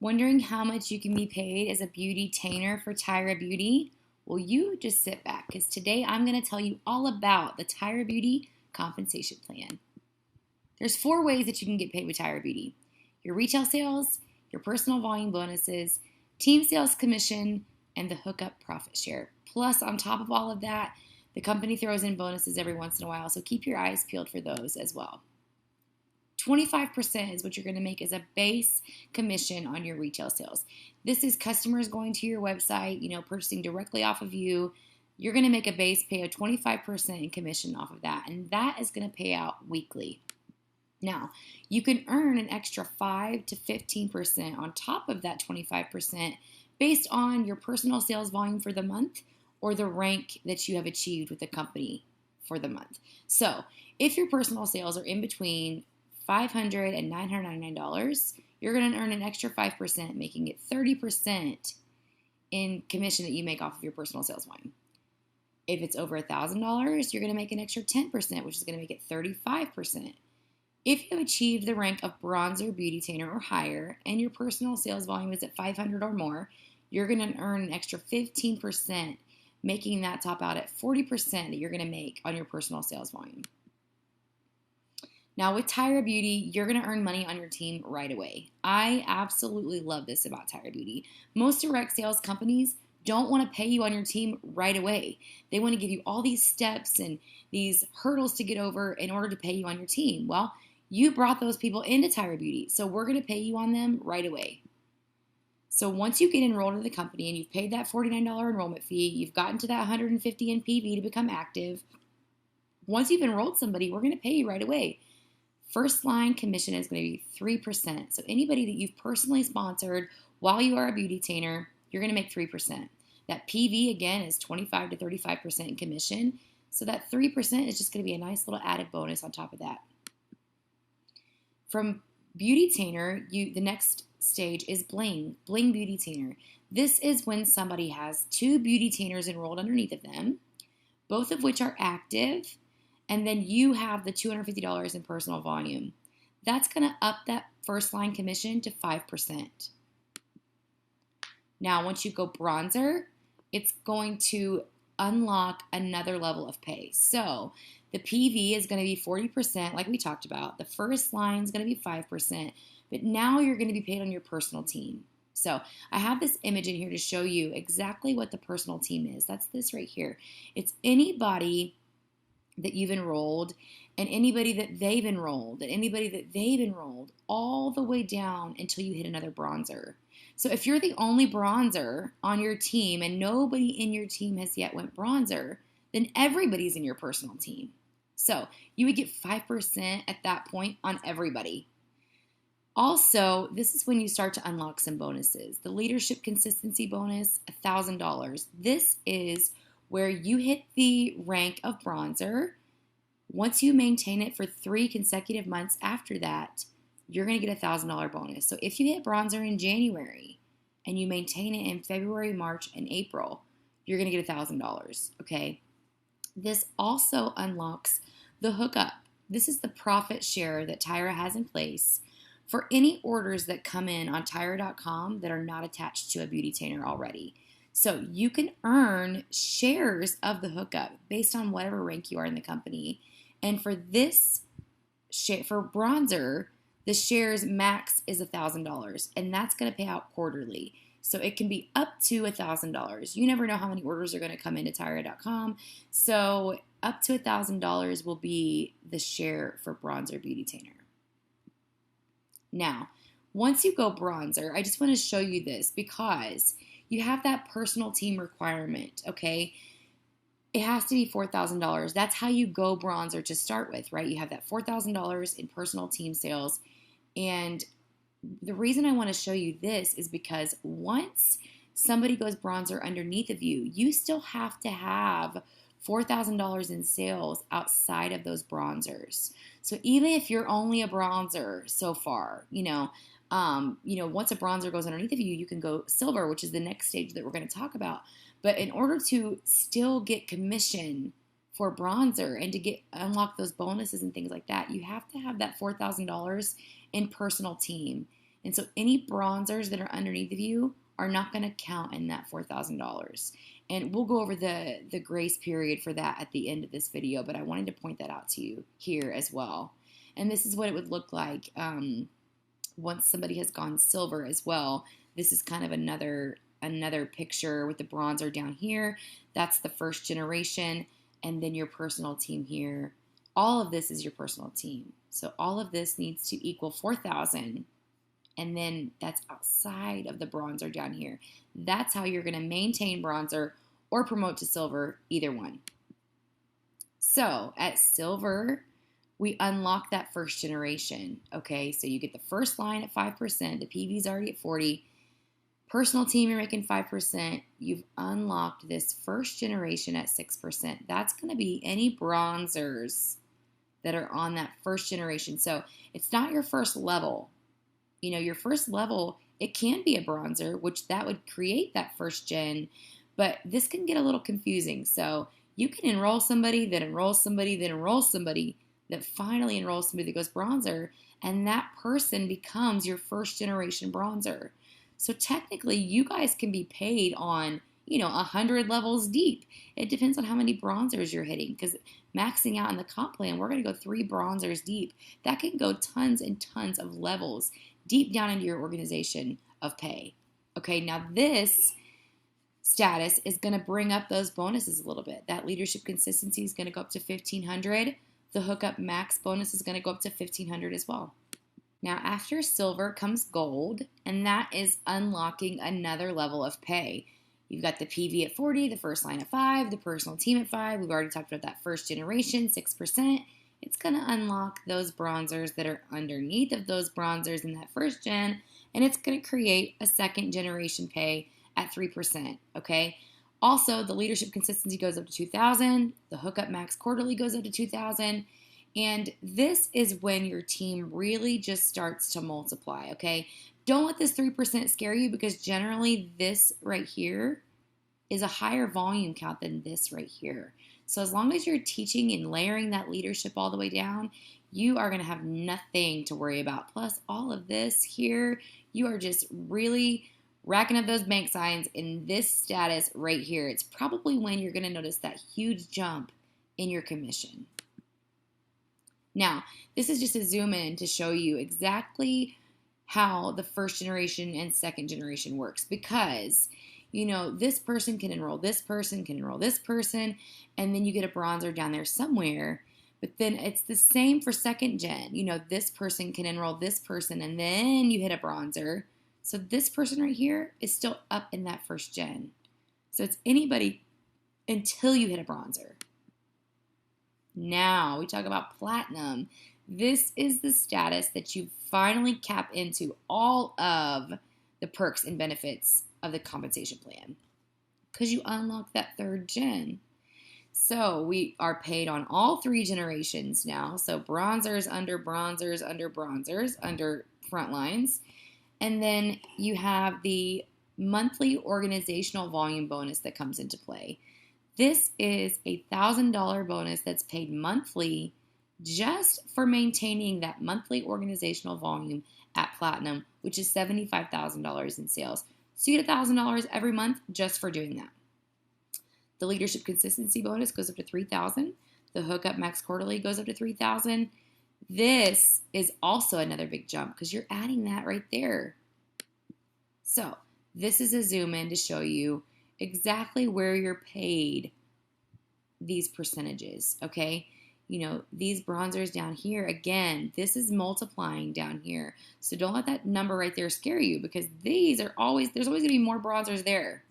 Wondering how much you can be paid as a beauty-tainer for Tyra Beauty? Well, you just sit back because today I'm going to tell you all about the Tyra Beauty compensation plan. There's 4 ways that you can get paid with Tyra Beauty: your retail sales, your personal volume bonuses, team sales commission, and the hookup profit share. Plus, on top of all of that, the company throws in bonuses every once in a while, so keep your eyes peeled for those as well. 25% is what you're going to make as a base commission on your retail sales. This is customers going to your website, purchasing directly off of you. You're going to make a base pay of 25% in commission off of that, and that is going to pay out weekly. Now, you can earn an extra 5 to 15% on top of that 25% based on your personal sales volume for the month or the rank that you have achieved with the company for the month. So, if your personal sales are in between $500 and $999, you're going to earn an extra 5%, making it 30% in commission that you make off of your personal sales volume. If it's over $1,000, you're going to make an extra 10%, which is going to make it 35%. If you have achieved the rank of bronzer, BeautyTainer, or higher, and your personal sales volume is at 500 or more, you're going to earn an extra 15%, making that top out at 40% that you're going to make on your personal sales volume. Now, with Tyra Beauty, you're going to earn money on your team right away. I absolutely love this about Tyra Beauty. Most direct sales companies don't want to pay you on your team right away. They want to give you all these steps and these hurdles to get over in order to pay you on your team. Well, you brought those people into Tyra Beauty, so we're going to pay you on them right away. So once you get enrolled in the company and you've paid that $49 enrollment fee, you've gotten to that $150 in PV to become active, once you've enrolled somebody, we're going to pay you right away. First line commission is going to be 3%. So anybody that you've personally sponsored while you are a BeautyTainer, you're going to make 3%. That PV, again, is 25 to 35% in commission. So that 3% is just going to be a nice little added bonus on top of that. From BeautyTainer, the next stage is Bling BeautyTainer. This is when somebody has 2 BeautyTainers enrolled underneath of them, both of which are active, and then you have the $250 in personal volume. That's going to up that first line commission to 5%. Now, once you go bronzer, it's going to unlock another level of pay. So the PV is going to be 40%, like we talked about. The first line is going to be 5%, but now you're going to be paid on your personal team. So I have this image in here to show you exactly what the personal team is. That's this right here. It's anybody that you've enrolled and anybody that they've enrolled and anybody that they've enrolled all the way down until you hit another bronzer. So if you're the only bronzer on your team and nobody in your team has yet went bronzer, then everybody's in your personal team. So you would get 5% at that point on everybody. Also, this is when you start to unlock some bonuses. The leadership consistency bonus, $1,000. This is where you hit the rank of bronzer. Once you maintain it for 3 consecutive months after that, you're going to get a $1,000 bonus. So if you hit bronzer in January and you maintain it in February, March, and April, you're going to get $1,000, okay? This also unlocks the hookup. This is the profit share that Tyra has in place for any orders that come in on Tyra.com that are not attached to a BeautyTainer already. So you can earn shares of the hookup based on whatever rank you are in the company. And for this, for bronzer, the shares max is $1,000, and that's going to pay out quarterly. So it can be up to $1,000. You never know how many orders are going to come into Tyra.com. So up to $1,000 will be the share for bronzer BeautyTainer. Now, once you go bronzer, I just want to show you this because you have that personal team requirement, okay? It has to be $4,000. That's how you go bronzer to start with, right? You have that $4,000 in personal team sales. And the reason I want to show you this is because once somebody goes bronzer underneath of you, you still have to have $4,000 in sales outside of those bronzers. So even if you're only a bronzer so far, once a bronzer goes underneath of you, you can go silver, which is the next stage that we're going to talk about. But in order to still get commission for bronzer and to unlock those bonuses and things like that, you have to have that $4,000 in personal team. And so any bronzers that are underneath of you are not going to count in that $4,000. And we'll go over the grace period for that at the end of this video, but I wanted to point that out to you here as well. And this is what it would look like once somebody has gone silver as well. This is kind of another picture with the bronzer down here. That's the first generation, and then your personal team here. All of this is your personal team. So all of this needs to equal 4,000. And then that's outside of the bronzer down here. That's how you're going to maintain bronzer or promote to silver, either one. So at silver, we unlock that first generation. Okay, so you get the first line at 5%. The PV is already at 40. Personal team, you're making 5%. You've unlocked this first generation at 6%. That's going to be any bronzers that are on that first generation. So it's not your first level. You know, your first level, it can be a bronzer, which that would create that first gen, but this can get a little confusing. So you can enroll somebody, that enrolls somebody, that enrolls somebody, that finally enrolls somebody that goes bronzer, and that person becomes your first generation bronzer. So technically, you guys can be paid on, 100 levels deep. It depends on how many bronzers you're hitting, because maxing out in the comp plan, we're going to go 3 bronzers deep. That can go tons and tons of levels deep down into your organization of pay. Okay, now this status is going to bring up those bonuses a little bit. That leadership consistency is going to go up to 1,500. The hookup max bonus is going to go up to 1,500 as well. Now after silver comes gold, and that is unlocking another level of pay. You've got the PV at 40, the first line at 5, the personal team at 5. We've already talked about that first generation, 6%. It's going to unlock those bronzers that are underneath of those bronzers in that first gen, and it's going to create a second generation pay at 3%, okay? Also, the leadership consistency goes up to 2,000. The hookup max quarterly goes up to 2,000. And this is when your team really just starts to multiply, okay? Don't let this 3% scare you, because generally this right here is a higher volume count than this right here. So as long as you're teaching and layering that leadership all the way down, you are going to have nothing to worry about. Plus all of this here, you are just really racking up those bank signs in this status right here. It's probably when you're going to notice that huge jump in your commission. Now, this is just a zoom in to show you exactly how the first generation and second generation works, because this person can enroll this person, can enroll this person, and then you get a bronzer down there somewhere. But then it's the same for second gen. This person can enroll this person, and then you hit a bronzer. So this person right here is still up in that first gen. So it's anybody until you hit a bronzer. Now we talk about platinum. This is the status that you finally cap into all of the perks and benefits of the compensation plan, because you unlock that third gen. So we are paid on all 3 generations now. So bronzers, under bronzers, under bronzers, under front lines. And then you have the monthly organizational volume bonus that comes into play. This is a $1,000 bonus that's paid monthly just for maintaining that monthly organizational volume at platinum, which is $75,000 in sales. So you get $1,000 every month just for doing that. The leadership consistency bonus goes up to $3,000. The hookup max quarterly goes up to $3,000. This is also another big jump, because you're adding that right there. So this is a zoom in to show you exactly where you're paid these percentages, okay? These bronzers down here, again, this is multiplying down here. So don't let that number right there scare you, because there's always going to be more bronzers there.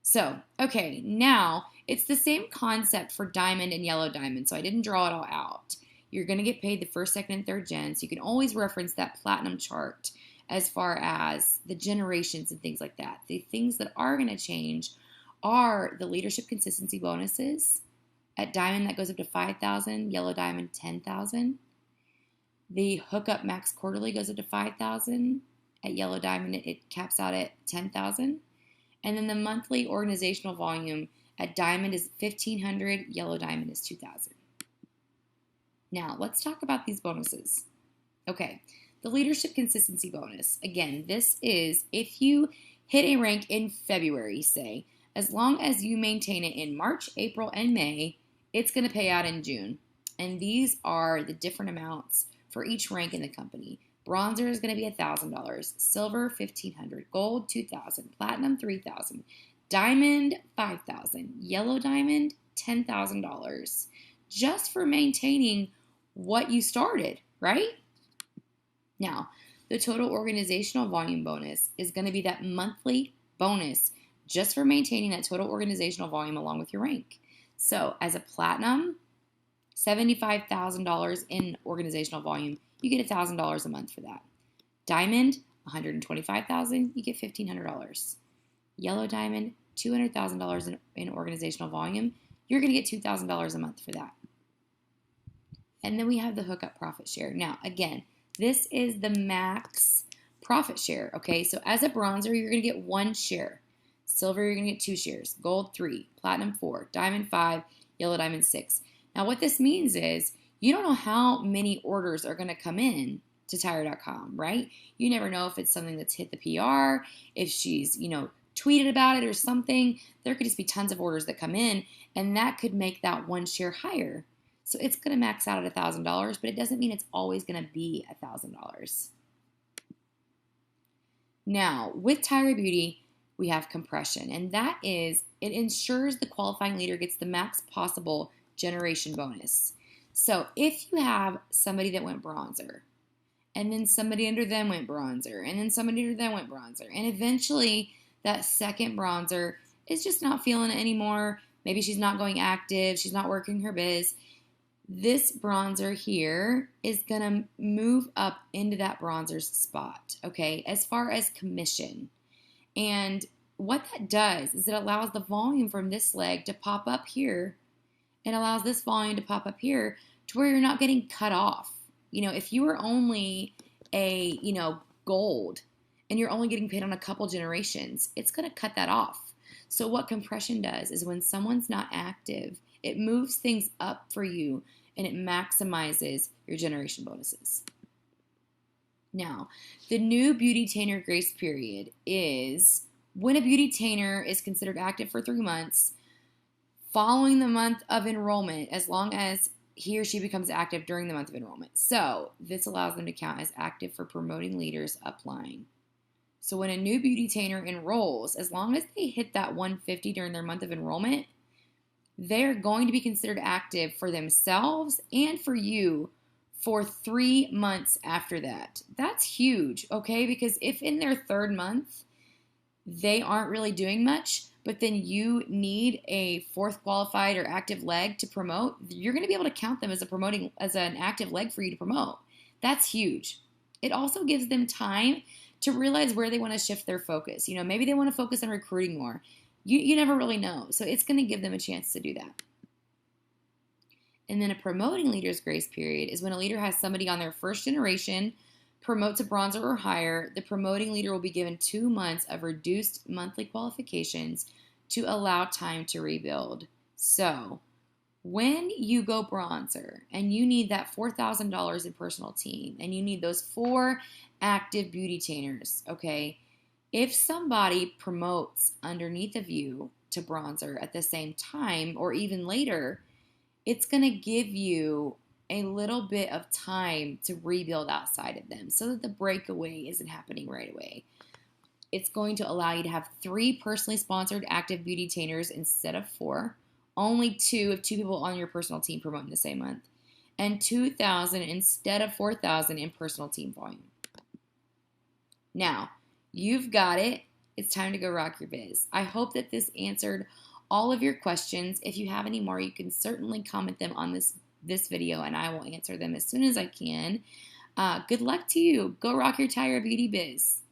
So, okay, now it's the same concept for diamond and yellow diamond, so I didn't draw it all out. You're going to get paid the first, second, and third gen, so you can always reference that platinum chart as far as the generations and things like that. The things that are going to change are the leadership consistency bonuses. At diamond, that goes up to $5,000. Yellow diamond, $10,000. The hookup max quarterly goes up to $5,000. At yellow diamond, it caps out at $10,000. And then the monthly organizational volume at diamond is $1,500. Yellow diamond is $2,000. Now, let's talk about these bonuses. Okay, The leadership consistency bonus. Again, this is if you hit a rank in February, say, as long as you maintain it in March, April, and May, it's going to pay out in June. And these are the different amounts for each rank in the company. Bronzer is going to be $1,000, silver $1,500, gold $2,000, platinum $3,000, diamond $5,000, yellow diamond $10,000, just for maintaining what you started, right? Now, the total organizational volume bonus is going to be that monthly bonus just for maintaining that total organizational volume along with your rank. So, as a platinum, $75,000 in organizational volume, you get $1,000 a month for that. Diamond, $125,000, you get $1,500. Yellow diamond, $200,000 in organizational volume, you're going to get $2,000 a month for that. And then we have the hookup profit share. Now, again, this is the max profit share, okay? So as a bronzer, you're going to get 1 share. Silver, you're going to get 2 shares. Gold, 3. Platinum, 4. Diamond, 5. Yellow diamond, 6. Now, what this means is you don't know how many orders are going to come in to Tyra.com, right? You never know if it's something that's hit the PR, if she's, tweeted about it or something. There could just be tons of orders that come in, and that could make that 1 share higher. So it's going to max out at $1,000, but it doesn't mean it's always going to be $1,000. Now, with Tyra Beauty, we have compression, and that is, it ensures the qualifying leader gets the max possible generation bonus. So if you have somebody that went bronzer, and then somebody under them went bronzer, and then somebody under them went bronzer, and eventually that second bronzer is just not feeling it anymore, maybe she's not going active, she's not working her biz, this bronzer here is going to move up into that bronzer's spot, okay, as far as commission. And what that does is it allows the volume from this leg to pop up here and allows this volume to pop up here to where you're not getting cut off. If you were only a, gold and you're only getting paid on a couple generations, it's going to cut that off. So what compression does is when someone's not active, it moves things up for you and it maximizes your generation bonuses. Now, the new BeautyTainer grace period is when a BeautyTainer is considered active for 3 months following the month of enrollment, as long as he or she becomes active during the month of enrollment. So this allows them to count as active for promoting leaders upline. So when a new BeautyTainer enrolls, as long as they hit that 150 during their month of enrollment, they're going to be considered active for themselves and for you for 3 months after that. That's huge, okay? Because if in their 3rd month, they aren't really doing much, but then you need a 4th qualified or active leg to promote, you're going to be able to count them as an active leg for you to promote. That's huge. It also gives them time to realize where they want to shift their focus. Maybe they want to focus on recruiting more. You never really know. So it's going to give them a chance to do that. And then a promoting leader's grace period is when a leader has somebody on their 1st generation, promote to bronzer or higher. The promoting leader will be given 2 months of reduced monthly qualifications to allow time to rebuild. So when you go bronzer and you need that $4,000 in personal team and you need those 4 active BeautyTainers, okay, if somebody promotes underneath of you to bronzer at the same time or even later, it's going to give you a little bit of time to rebuild outside of them so that the breakaway isn't happening right away. It's going to allow you to have 3 personally sponsored active BeautyTainers instead of 4, only 2 if 2 people on your personal team promote in the same month, and 2,000 instead of 4,000 in personal team volume. Now, you've got it. It's time to go rock your biz. I hope that this answered all of your questions. If you have any more, you can certainly comment them on this video, and I will answer them as soon as I can. Good luck to you. Go rock your Tyra Beauty biz.